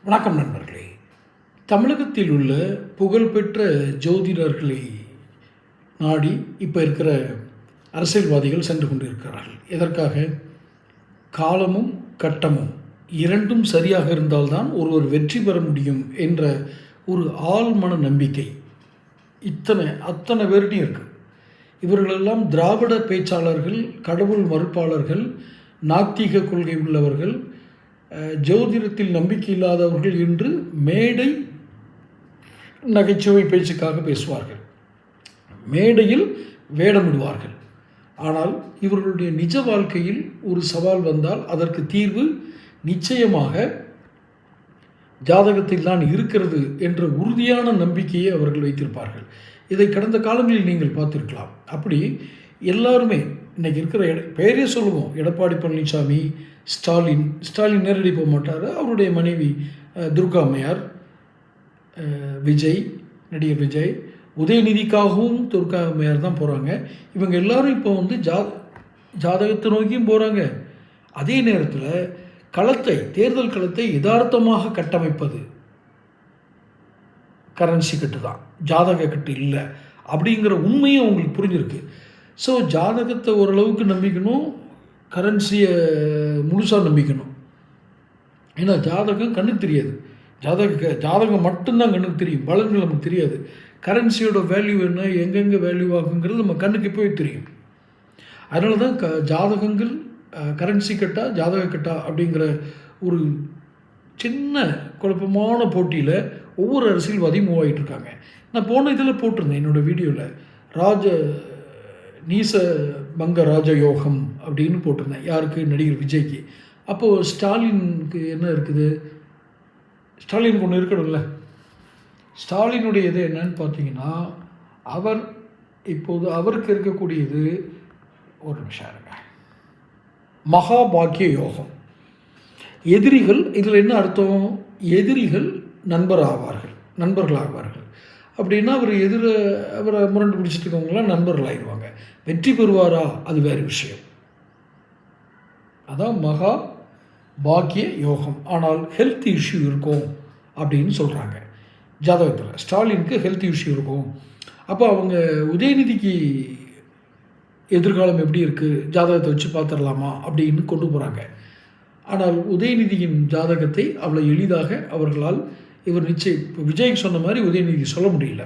வணக்கம் நண்பர்களே. தமிழகத்தில் உள்ள புகழ்பெற்ற ஜோதிடர்களை நாடி இப்போ இருக்கிற அரசியல்வாதிகள் சென்று கொண்டிருக்கிறார்கள். எதற்காக? காலமும் கட்டமும் இரண்டும் சரியாக இருந்தால்தான் ஒருவர் வெற்றி பெற முடியும் என்ற ஒரு ஆழ்மன நம்பிக்கை அத்தனை பேர்கிட்டையும் இருக்குது. இவர்களெல்லாம் திராவிட பேச்சாளர்கள், கடவுள் மறுப்பாளர்கள், நாத்திக கொள்கை உள்ளவர்கள், ஜோதிடத்தில் நம்பிக்கை இல்லாதவர்கள் என்று மேடை நகைச்சுவை பேச்சுக்காக பேசுவார்கள், மேடையில் வேடமிடுவார்கள். ஆனால் இவர்களுடைய நிஜ வாழ்க்கையில் ஒரு சவால் வந்தால் அதற்கு தீர்வு நிச்சயமாக ஜாதகத்தில் தான் இருக்கிறது என்ற உறுதியான நம்பிக்கையை அவர்கள் வைத்திருப்பார்கள். இதை கடந்த காலங்களில் நீங்கள் பார்த்துருக்கலாம். அப்படி எல்லாருமே இன்றைக்கி இருக்கிற பெயரே சொல்லுவோம், எடப்பாடி பழனிசாமி, ஸ்டாலின் நேரடி போக மாட்டார், அவருடைய மனைவி துர்கா அம்மையார், நடிகர் விஜய், உதயநிதிக்காகவும் துர்கா அம்மையார் தான் போகிறாங்க. இவங்க எல்லாரும் இப்போ வந்து ஜாதகத்தை நோக்கியும் போகிறாங்க. அதே நேரத்தில் தேர்தல் களத்தை யதார்த்தமாக கட்டமைப்பது கரன்சி கட்டு தான், ஜாதக கட்டு இல்லை அப்படிங்கிற உண்மையும் அவங்களுக்கு புரிஞ்சிருக்கு. ஸோ ஜாதகத்தை ஓரளவுக்கு நம்பிக்கணும், கரன்சியை முழுசாக நம்பிக்கணும். ஏன்னா ஜாதகம் கண்ணுக்கு தெரியாது, ஜாதகம் மட்டும்தான் கண்ணுக்கு தெரியும், பலன்கள் நமக்கு தெரியாது. கரன்சியோட வேல்யூ என்ன, எங்கெங்கே வேல்யூ ஆகுங்கிறது நம்ம கண்ணுக்கு போய் தெரியும். அதனால தான் ஜாதகங்கள் கரன்சி கட்டா ஜாதக கட்டா அப்படிங்கிற ஒரு சின்ன குழப்பமான போட்டியில் ஒவ்வொரு அரசியல்வாதியும் மூவ் ஆகிட்டு இருக்காங்க. நான் போன இதில் போட்டிருந்தேன் என்னோடய வீடியோவில், நீச பங்க ராஜயோகம் அப்படின்னு போட்டிருந்தேன். யாருக்கு? நடிகர் விஜய்க்கு. அப்போது ஸ்டாலினுக்கு என்ன இருக்குது? ஸ்டாலினுக்கு ஒன்று இருக்கணும்ல. ஸ்டாலினுடைய இது என்னன்னு பார்த்தீங்கன்னா, அவருக்கு இருக்கக்கூடியது ஒரு நிமிஷம் இருங்க, மகாபாக்கிய யோகம். எதிரிகள், இதில் என்ன அர்த்தம்? எதிரிகள் நண்பர்களாவார்கள். அப்படின்னா அவரை முரண்டு பிடிச்சிட்டு இருக்கவங்களாம் நண்பர்களாகிடுவாங்க. வெற்றி பெறுவாரா? அது வேறு விஷயம். அதான் மகா பாக்கிய யோகம். ஆனால் ஹெல்த் இஷ்யூ இருக்கும் அப்படின்னு சொல்கிறாங்க ஜாதகத்தில். ஸ்டாலினுக்கு ஹெல்த் இஷ்யூ இருக்கும். அப்போ அவங்க உதயநிதிக்கு எதிர்காலம் எப்படி இருக்குது, ஜாதகத்தை வச்சு பார்த்துடலாமா அப்படின்னு கொண்டு போகிறாங்க. ஆனால் உதயநிதியின் ஜாதகத்தை அவ்வளோ எளிதாக அவர்களால் இப்போ விஜய்க்கு சொன்ன மாதிரி உதயநிதிக்கு சொல்ல முடியல.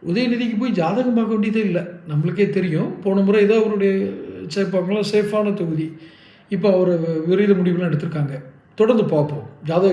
உதயநிதிக்கு போய் ஜாதகம் பார்க்க வேண்டியதே இல்லை, நம்மளுக்கே தெரியும். போன முறை ஏதோ அவருடைய சேர்ப்பாங்களாம் சேஃபான தொகுதி. இப்போ அவர் விரைத முடிவுலாம் எடுத்திருக்காங்க. தொடர்ந்து பார்ப்போம். ஜாதக